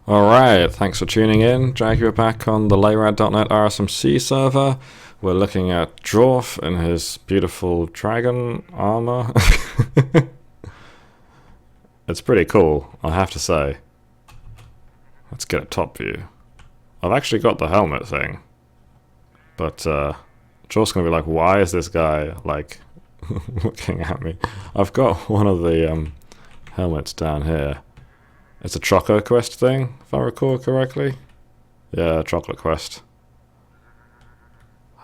Alright, thanks for tuning in. Jaguar back on the Laerad.net RSMC server. We're looking at Dwarf in his beautiful dragon armor. It's pretty cool, I have to say. Let's get a top view. I've actually got the helmet thing. But Dwarf's gonna be like, why is this guy like looking at me? I've got one of the helmets down here. It's a Choco Quest thing, if I recall correctly. Yeah, Chocolate Quest.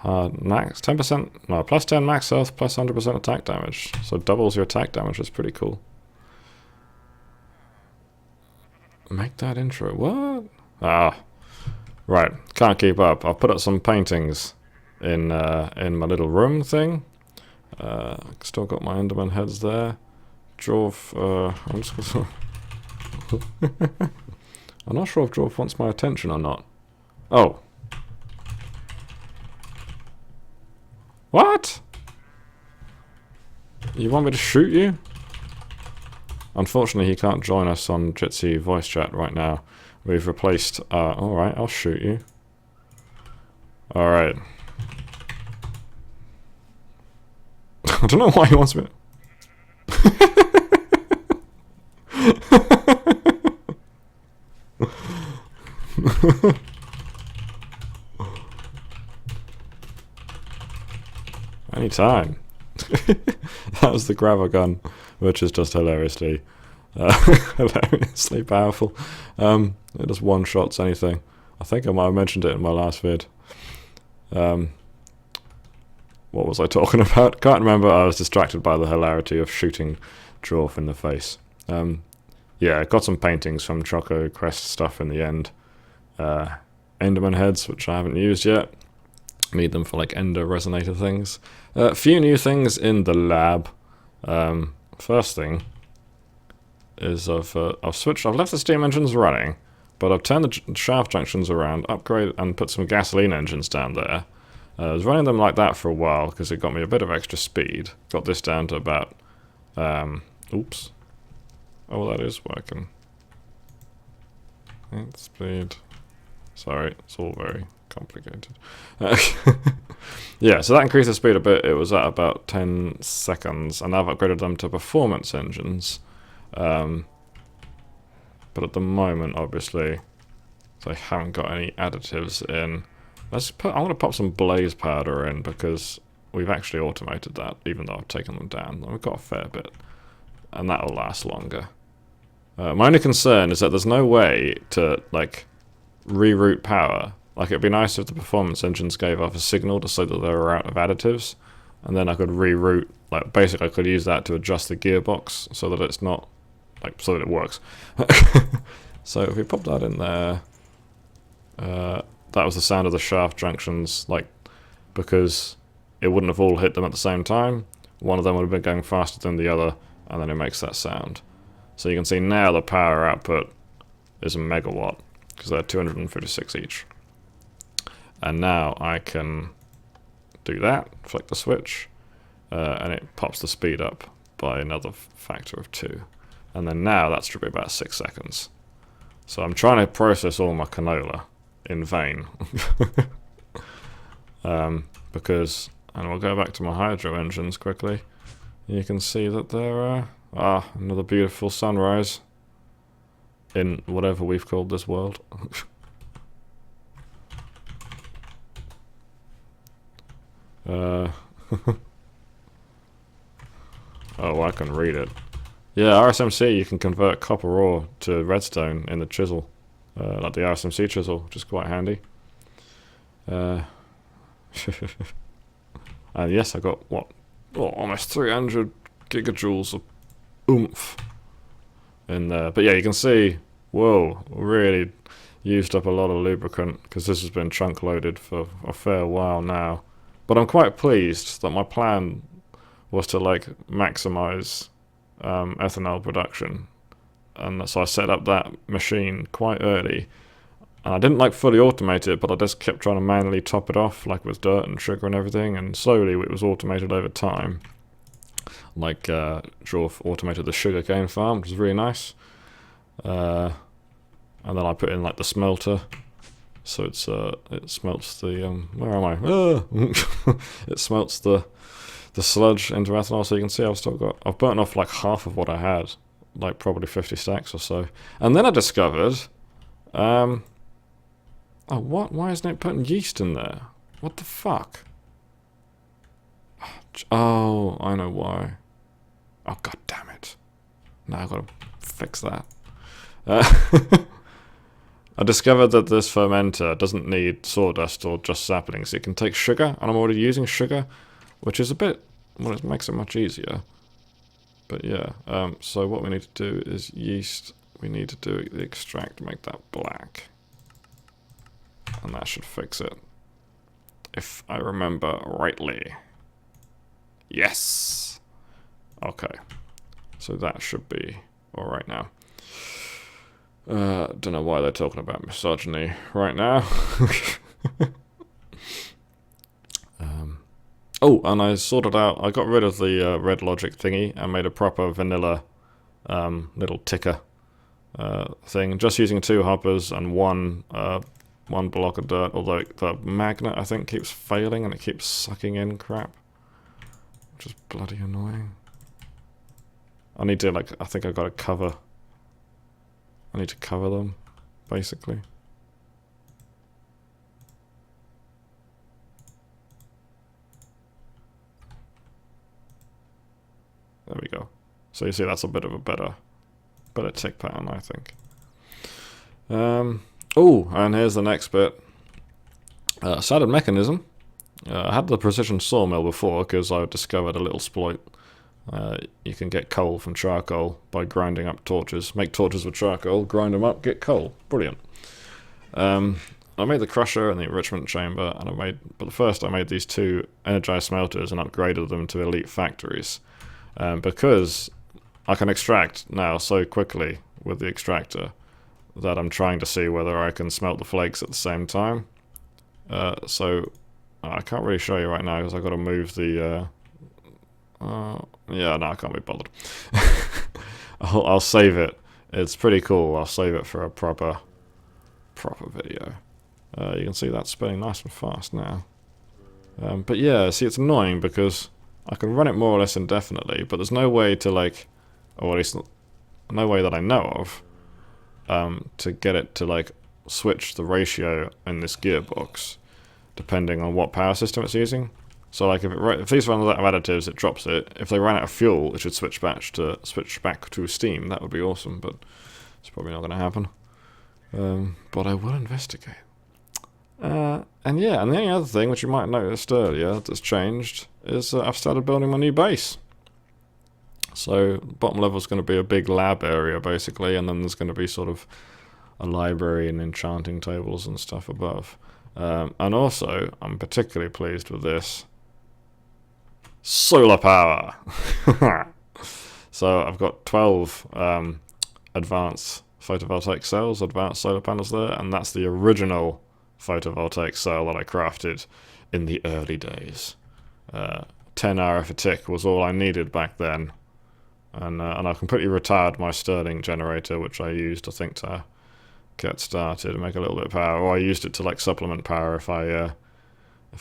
Max 10%, no, plus 10 max health, plus 100% attack damage. So doubles your attack damage, is pretty cool. Make that intro, what? Ah, right, can't keep up. I've put up some paintings in my little room thing. Still got my Enderman heads there. Dwarf, I'm just gonna... I'm not sure if Dwarf wants my attention or not. Oh. What? You want me to shoot you? Unfortunately, he can't join us on Jitsi voice chat right now. We've replaced... alright, I'll shoot you. Alright. I don't know why he wants me... Anytime. That was the grabber gun, which is just hilariously powerful. It just one-shots anything. I think I might have mentioned it in my last vid. What was I talking about? Can't remember. I was distracted by the hilarity of shooting Dwarf in the face. Yeah, I got some paintings from Choco Crest stuff in the end. Enderman heads, which I haven't used yet. Need them for like Ender resonator things. A few new things in the lab. First thing is I've left the steam engines running, but I've turned the shaft junctions around, upgraded, and put some gasoline engines down there. I was running them like that for a while because it got me a bit of extra speed. Got this down to about, oops. Oh, that is working. Speed. Sorry, it's all very complicated. Yeah, so that increased the speed a bit. It was at about 10 seconds, and I've upgraded them to performance engines. But at the moment, obviously, they haven't got any additives in. I'm going to pop some blaze powder in because we've actually automated that, even though I've taken them down. We've got a fair bit, and that'll last longer. My only concern is that there's no way to, like, reroute power. Like, it'd be nice if the performance engines gave off a signal to say that they were out of additives, and then I could reroute, like, basically I could use that to adjust the gearbox so that it's not, like, so that it works. So if we pop that in there, that was the sound of the shaft junctions, like, because it wouldn't have all hit them at the same time. One of them would have been going faster than the other, and then it makes that sound. So you can see now the power output is a megawatt, because they're 256 each. And now I can do that, flick the switch, and it pops the speed up by another factor of 2. And then now that should be about 6 seconds. So I'm trying to process all my canola in vain. Because, and we'll go back to my hydro engines quickly. You can see that there are, another beautiful sunrise in whatever we've called this world. Oh, I can read it. Yeah, RSMC, you can convert copper ore to redstone in the chisel. Like the RSMC chisel, which is quite handy. And yes, I got, what? Oh, almost 300 gigajoules of oomph in there. But yeah, you can see, whoa, really used up a lot of lubricant, because this has been chunk loaded for a fair while now. But I'm quite pleased that my plan was to, like, maximize ethanol production, and so I set up that machine quite early, and I didn't, like, fully automate it, but I just kept trying to manually top it off, like with dirt and sugar and everything, and slowly it was automated over time. Like Dwarf automated the sugarcane farm, which was really nice. and then I put in like the smelter, so it's it smelts the where am I? It smelts the sludge into ethanol. So you can see I've burnt off like half of what I had, like probably 50 stacks or so. And then I discovered, oh what? Why isn't it putting yeast in there? What the fuck? Oh, I know why. Oh god damn it! Now I've got to fix that. I discovered that this fermenter doesn't need sawdust or just saplings. It can take sugar, and I'm already using sugar, which is a bit, well, it makes it much easier. But yeah, so what we need to do is yeast. We need to do the extract to make that black, and that should fix it, if I remember rightly. Yes. Okay, so that should be all right now. Don't know why they're talking about misogyny right now. Oh, and I sorted out, I got rid of the red logic thingy and made a proper vanilla little ticker thing, just using 2 hoppers and one block of dirt, although the magnet I think keeps failing and it keeps sucking in crap, which is bloody annoying. I need to, like, I think I've got to cover. I need to cover them, basically. There we go. So you see that's a bit of a better tick pattern, I think. Oh, and here's the next bit. Standard mechanism. I had the precision sawmill before because I discovered a little exploit. You can get coal from charcoal by grinding up torches. Make torches with charcoal, grind them up, get coal. Brilliant. I made the crusher and the enrichment chamber, and but first I made these 2 energized smelters and upgraded them to elite factories. Because I can extract now so quickly with the extractor that I'm trying to see whether I can smelt the flakes at the same time. So I can't really show you right now because I've got to move the... yeah, no, I can't be bothered. I'll save it. It's pretty cool. I'll save it for a proper video. You can see that's spinning nice and fast now. But yeah, see, it's annoying because I can run it more or less indefinitely, but there's no way to, like, or at least no way that I know of, to get it to, like, switch the ratio in this gearbox depending on what power system it's using. So, like, if these run out of additives, it drops it. If they ran out of fuel, it should switch back to steam. That would be awesome, but it's probably not going to happen. But I will investigate. And yeah, and the only other thing which you might have noticed earlier that's changed is I've started building my new base. So bottom level is going to be a big lab area basically, and then there's going to be sort of a library and enchanting tables and stuff above. And also, I'm particularly pleased with this. Solar power! So I've got 12 advanced photovoltaic cells, advanced solar panels there, and that's the original photovoltaic cell that I crafted in the early days. 10 RF a tick was all I needed back then, and I completely retired my Stirling generator, which I used, I think, to get started and make a little bit of power, or I used it to, like, supplement power if I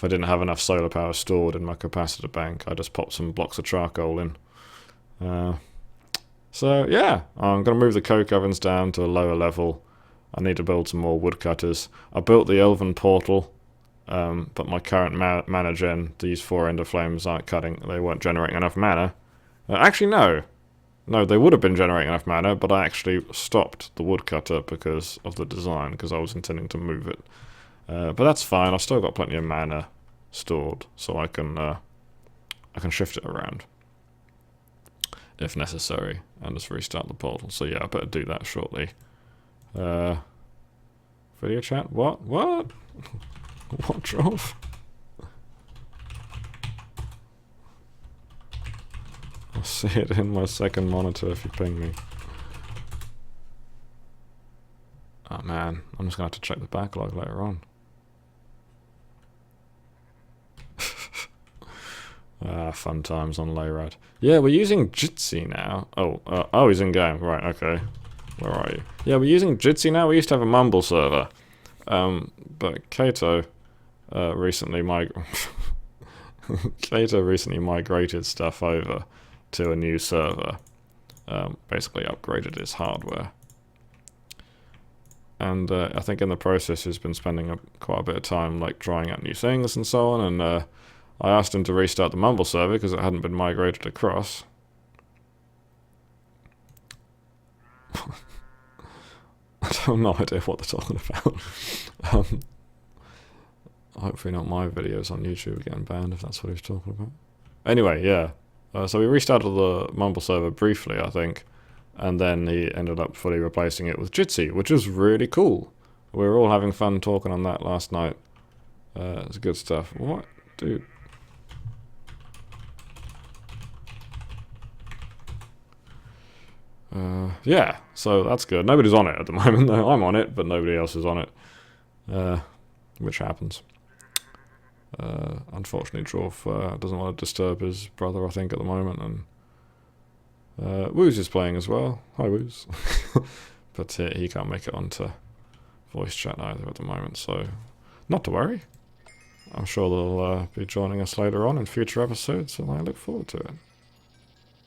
didn't have enough solar power stored in my capacitor bank. I just popped some blocks of charcoal in. So yeah, I'm going to move the coke ovens down to a lower level. I need to build some more woodcutters. I built the elven portal, but my current mana gen, these 4 ender flames aren't cutting. They weren't generating enough mana. Actually, no. No, they would have been generating enough mana, but I actually stopped the woodcutter because of the design, because I was intending to move it. But that's fine. I've still got plenty of mana stored, so I can shift it around if necessary and just restart the portal. So yeah, I better do that shortly. Video chat? What? What? What drove? I'll see it in my second monitor if you ping me. Oh man, I'm just gonna have to check the backlog later on. Fun times on Laerad. Yeah, we're using Jitsi now. Oh, he's in game. Right, okay. Where are you? Yeah, we're using Jitsi now. We used to have a Mumble server. But Kato recently migrated stuff over to a new server. Basically upgraded his hardware. And I think in the process he's been spending quite a bit of time like trying out new things and so on. And I asked him to restart the Mumble server because it hadn't been migrated across. I have no idea what they're talking about. Hopefully not my videos on YouTube getting banned if that's what he's talking about. Anyway, yeah. So we restarted the Mumble server briefly, I think. And then he ended up fully replacing it with Jitsi, which is really cool. We were all having fun talking on that last night. It's good stuff. What? Dude. Yeah, so that's good. Nobody's on it at the moment, though. I'm on it, but nobody else is on it. Which happens. Unfortunately, Dwarf doesn't want to disturb his brother, I think, at the moment, and Woos is playing as well. Hi, Woos. But he can't make it onto voice chat either at the moment, so not to worry. I'm sure they'll be joining us later on in future episodes, and I look forward to it.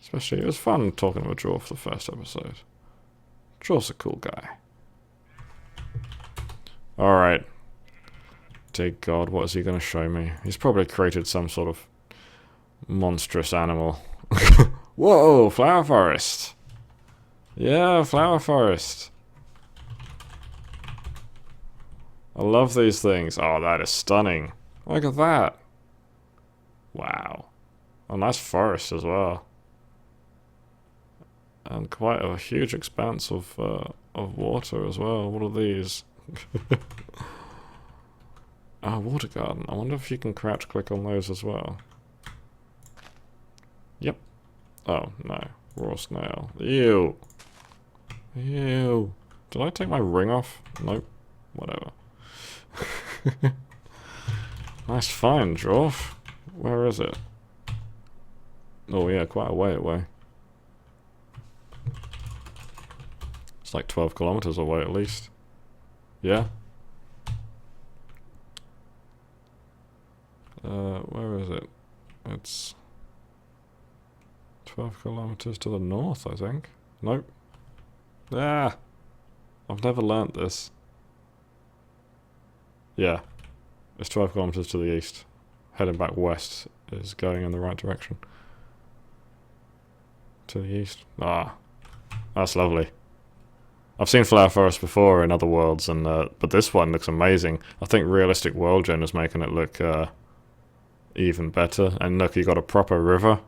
Especially, it was fun talking with Dwarf the first episode. Dwarf's a cool guy. Alright. Dear God, what is he going to show me? He's probably created some sort of monstrous animal. Whoa, flower forest. Yeah, flower forest. I love these things. Oh, that is stunning. Look at that. Wow. A nice forest as well. And quite a huge expanse of water as well. What are these? Water garden. I wonder if you can crouch click on those as well. Yep. Oh, no. Raw snail. Ew. Ew. Did I take my ring off? Nope. Whatever. Nice find, Dwarf. Where is it? Oh yeah, quite a way away. It's like 12 kilometers away at least. Yeah? Where is it? It's 12 kilometers to the north, I think. Nope. Ah! I've never learnt this. Yeah. It's 12 kilometers to the east. Heading back west is going in the right direction. To the east. Ah. That's lovely. I've seen flower forests before in other worlds, and but this one looks amazing. I think Realistic World Gen is making it look even better. And look, you got a proper river.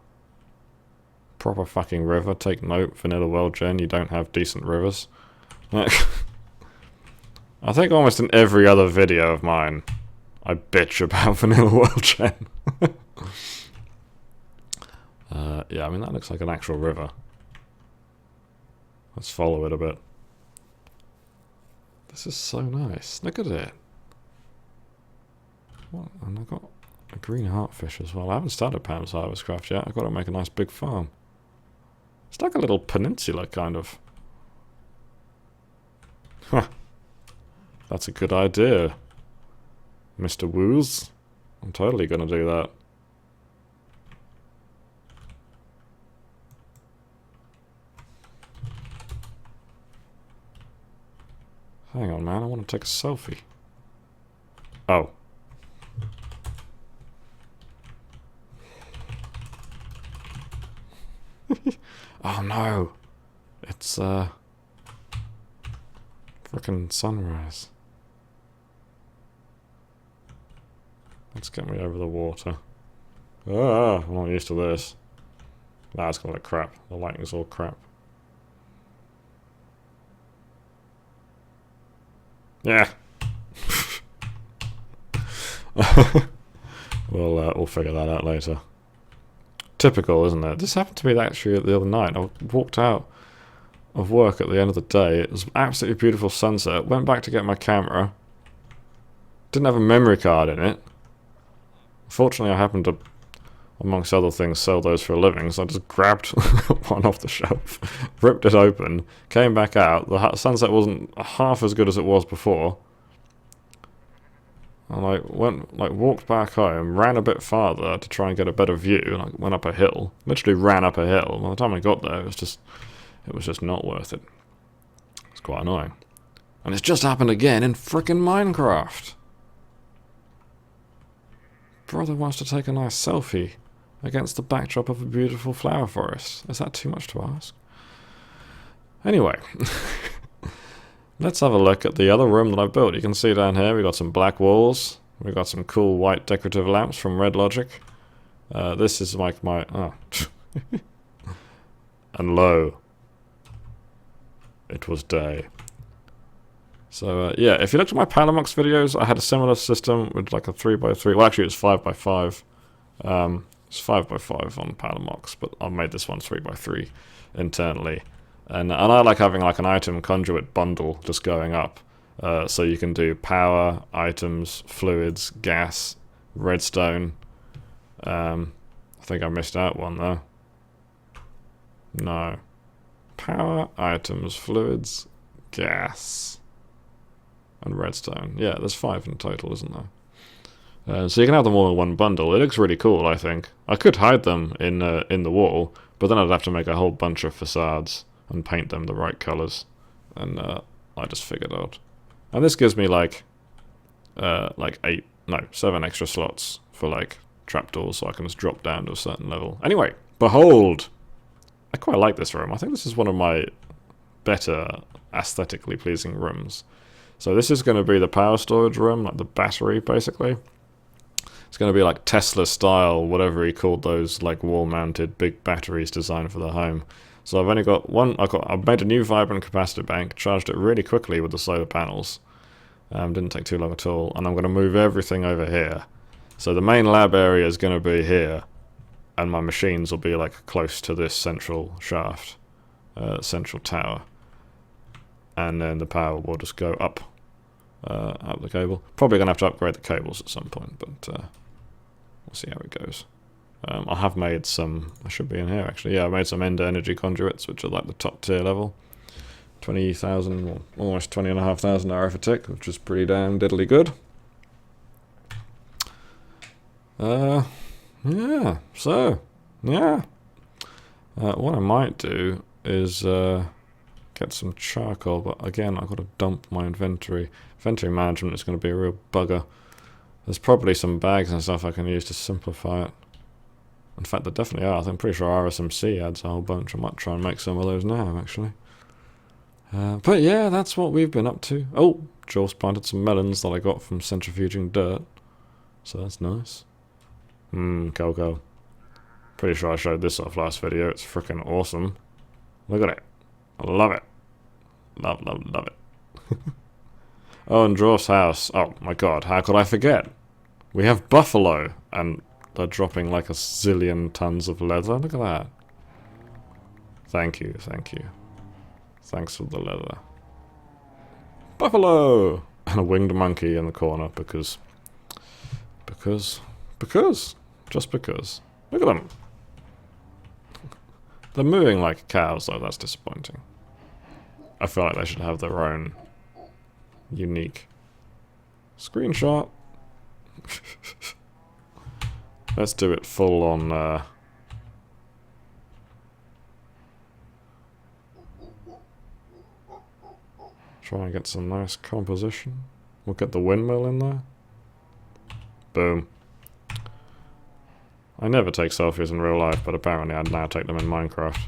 Proper fucking river. Take note, Vanilla World Gen, you don't have decent rivers. I think almost in every other video of mine, I bitch about Vanilla World Gen. Yeah, I mean, that looks like an actual river. Let's follow it a bit. This is so nice. Look at it. What? And I've got a green heartfish as well. I haven't started Pam's Harvestcraft yet. I've got to make a nice big farm. It's like a little peninsula, kind of. Huh. That's a good idea, Mr. Woos. I'm totally going to do that. Hang on, man. I want to take a selfie. Oh. Oh no. It's frickin' sunrise. Let's get me over the water. Ah, I'm not used to this. Nah, it's gonna look crap. The lighting's all crap. Yeah. We'll figure that out later. Typical, isn't it? This happened to me actually the other night. I walked out of work at the end of the day. It was an absolutely beautiful sunset. Went back to get my camera. Didn't have a memory card in it. Fortunately, I happened to amongst other things, sell those for a living. So I just grabbed one off the shelf, ripped it open, came back out. The sunset wasn't half as good as it was before. I walked back home, ran a bit farther to try and get a better view. Went up a hill, literally ran up a hill. By the time I got there, it was just not worth it. It's quite annoying, and it's just happened again in frickin' Minecraft. Brother wants to take a nice selfie against the backdrop of a beautiful flower forest. Is that too much to ask? Anyway. Let's have a look at the other room that I've built. You can see down here we've got some black walls. We've got some cool white decorative lamps from Red Logic. This is like my... Oh. And lo, it was day. So yeah, if you looked at my Palamox videos, I had a similar system with like a 3x3. Well, actually it was 5x5. It's 5x5 on Palamox, but I've made this one 3x3 internally. And I like having like an item conduit bundle just going up. So you can do power, items, fluids, gas, redstone. I think I missed out one though. No. Power, items, fluids, gas, and redstone. Yeah, there's 5 in total, isn't there? So you can have them all in one bundle. It looks really cool, I think. I could hide them in the wall, but then I'd have to make a whole bunch of facades and paint them the right colours, and I just figured out. And this gives me like 7 extra slots for like trapdoors, so I can just drop down to a certain level. Anyway, behold! I quite like this room. I think this is one of my better aesthetically pleasing rooms. So this is going to be the power storage room, like the battery basically. It's going to be like Tesla style, whatever he called those like wall-mounted big batteries designed for the home. So I've only got one. I've made a new vibrant capacitor bank, charged it really quickly with the solar panels. Didn't take too long at all. And I'm going to move everything over here. So the main lab area is going to be here, and my machines will be like close to this central shaft, central tower. And then the power will just go up the cable. Probably going to have to upgrade the cables at some point, but we'll see how it goes. I have made some, I should be in here actually, yeah, I made some end energy conduits, which are like the top tier level. 20,000, well, almost 20,500 RF a tick, which is pretty damn diddly good. Yeah, so, yeah. What I might do is get some charcoal, but again, I've got to dump my inventory. Inventory management is going to be a real bugger. There's probably some bags and stuff I can use to simplify it. In fact, there definitely are. I'm pretty sure RSMC adds a whole bunch. I might try and make some of those now, actually. But yeah, that's what we've been up to. Oh, Jules planted some melons that I got from centrifuging dirt. So that's nice. Cocoa. Pretty sure I showed this off last video. It's freaking awesome. Look at it. I love it. Love it. Oh, and Dwarf's house. Oh my god, how could I forget? We have buffalo, and they're dropping like a zillion tons of leather. Look at that. Thank you. Thanks for the leather. Buffalo! And a winged monkey in the corner because. Just because. Look at them. They're moving like cows, though. That's disappointing. I feel like they should have their own unique screenshot. Let's do it full on. Try and get some nice composition. We'll get the windmill in there. Boom. I never take selfies in real life, but apparently I'd now take them in Minecraft.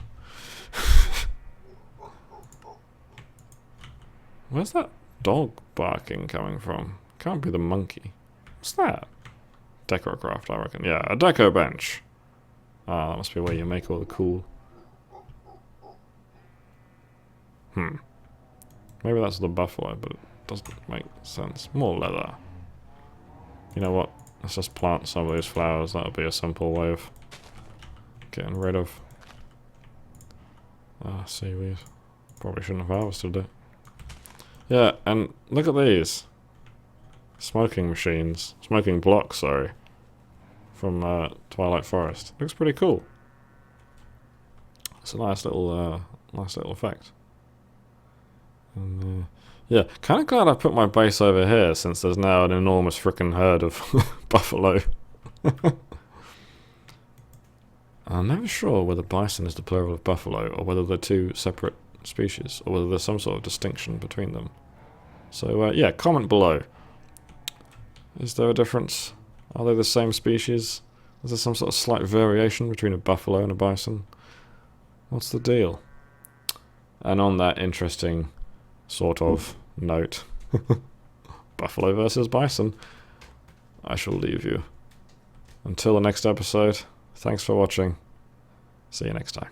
Where's that dog barking coming from? Can't be the monkey. What's that? Decocraft, I reckon. Yeah, a deco bench. Ah, that must be where you make all the cool... Maybe that's the buffalo, but it doesn't make sense. More leather. You know what? Let's just plant some of these flowers. That'll be a simple way of getting rid of seaweed. Probably shouldn't have harvested it. Yeah, and look at these. Smoking machines. Smoking blocks, sorry. from Twilight Forest. Looks pretty cool. It's a nice little effect. And, yeah, kind of glad I put my base over here, since there's now an enormous frickin' herd of buffalo. I'm never sure whether bison is the plural of buffalo, or whether they're two separate species, or whether there's some sort of distinction between them. So, yeah, comment below. Is there a difference? Are they the same species? Is there some sort of slight variation between a buffalo and a bison? What's the deal? And on that interesting sort of note, buffalo versus bison, I shall leave you. Until the next episode, thanks for watching. See you next time.